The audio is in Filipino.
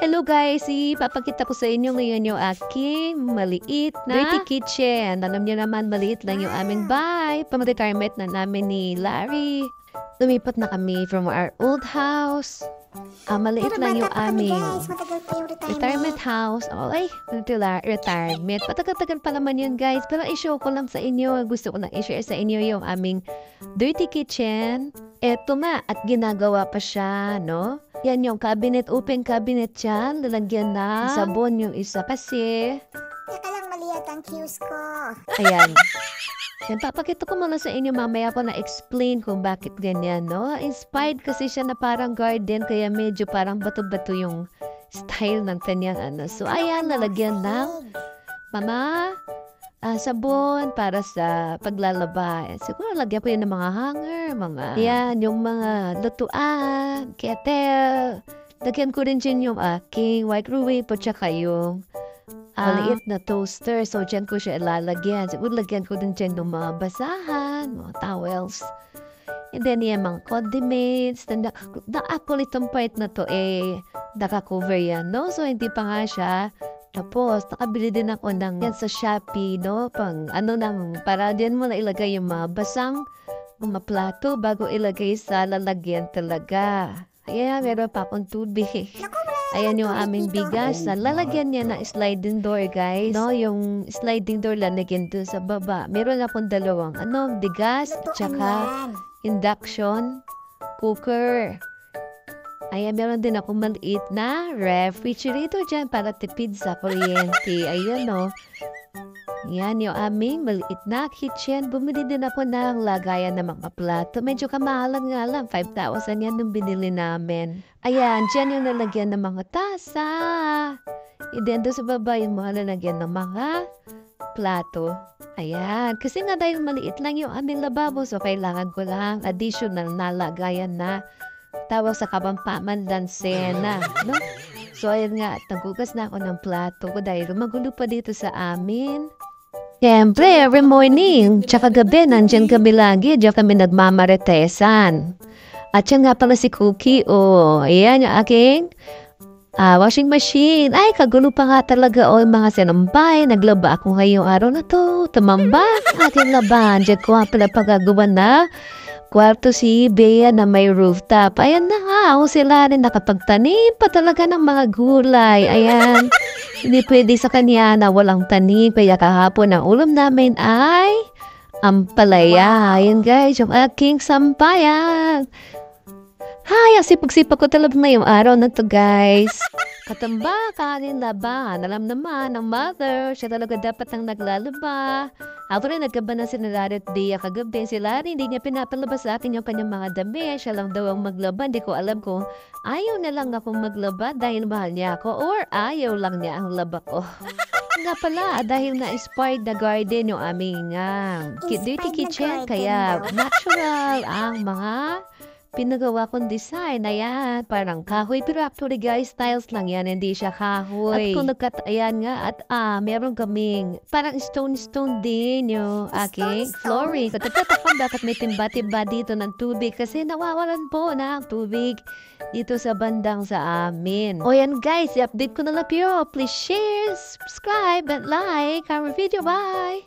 Hello guys, ipapakita ko sa inyo ngayon yung aking maliit na dirty kitchen. Alam niyo naman, maliit lang yung aming bahay. Pang-retirement na namin ni Larry. Lumipat na kami from our old house. Maliit lang yung aming retirement house. Okay, retirement. Patagal-tagal pa naman yun guys. Pero i-show ko lang sa inyo. Gusto ko lang i-share sa inyo yung aming dirty kitchen. Eto nga, at ginagawa pa siya, no? Yan yung cabinet, open cabinet yan. Lalagyan na sabon yung isa kasi. Teka lang, mali at ang cues ko. Ayan. Yan, papakita ko muna sa inyo mamaya ko na-explain kung bakit ganyan, no? Inspired kasi siya na parang garden, kaya medyo parang bato-bato yung style ng kanyang ano. So, ayan, lalagyan ng sabon para sa paglalaba. Siguro lagyan ko yun ng mga hanger, yan, yung mga lutuan, kettle. Lagyan ko rin dyan yung aking microwave at saka yung maliit na toaster. So, dyan ko siya ilalagyan. Siguro lagyan ko din dyan ng mga basahan, mga towels. And then, yung mga condiments. Actually, itong part na to, naka-cover yan, no? So, hindi pa nga siya. Tapos, nakabili din ako ng yan sa Shopee, no? Para din mo na ilagay yung mga basang mga plato bago ilagay sa lalagyan talaga. Ayan, meron pa akong tubig. Ayan yung aming bigas. Lalagyan niya na sliding door, guys. No, yung sliding door lalagyan doon sa baba. Meron akong dalawang, bigas, tsaka induction cooker. Ayan, meron din ako maliit na refrigerator dyan para tipid sa kuryente. Ayan, no. Yan, yung aming maliit na kitchen. Bumili din ako ng lagayan ng mga plato. Medyo kamahalan nga lang. 5,000 yan nung binili namin. Ayan, dyan yung nalagyan ng mga tasa. And then, doon sa baba yung mga nalagyan ng mga plato. Ayan, kasi nga dahil maliit lang yung aming lababo, so kailangan ko lang additional na lagayan na tawag sa Kapampangan Lansena, no? So, ayun nga, nagugas na ako ng plato ko dahil magulo pa dito sa amin. Siyempre, every morning, tsaka gabi, nandyan kami lagi, diyan kami nagmamaritesan. At yan nga pala si Cookie, ayan yung aking washing machine. Ay, kagulo pa nga talaga, mga sinambay. Naglaba ako ngayong araw na to. Tumambak aking laban. Diyan ko nga pala pagagawa na kwarto si Bea na may rooftop. Ayan na nga, sila rin nakapagtanim pa talaga ng mga gulay. Ayan, hindi pwede sa kanya na walang tanim. Kaya kahapon ang ulam namin ay ampalaya. Ayan guys, yung aking sampayan. Hay, ang sipag-sipag ko talaga ngayong araw na to guys. Katamba, kanin laban. Alam naman, ang mother, siya talaga dapat ang naglalaba. Ako rin, nagkaba na si Larry at Bea kagabi. Si Larry, hindi niya pinapalabas sa akin yung kanyang mga dami. Siya lang daw ang maglaba. Hindi ko alam kung ayaw na lang akong maglaba dahil mahal niya ako or ayaw lang niya ang laba ko. Nga pala, dahil na-inspired na garden yung aming dirty kitchen. Kaya natural ang mga pinagawa kong design. Ayan, parang kahoy. Pero actually guys, tiles lang yan. Hindi siya kahoy. At kung ayan nga, at meron kaming parang stone din yung aking flooring. Katatakpan bakit may timba-timba dito ng tubig. Kasi nawawalan po ng tubig dito sa bandang sa amin. O yan guys, i-update ko na lang po. Please share, subscribe, and like our video. Bye!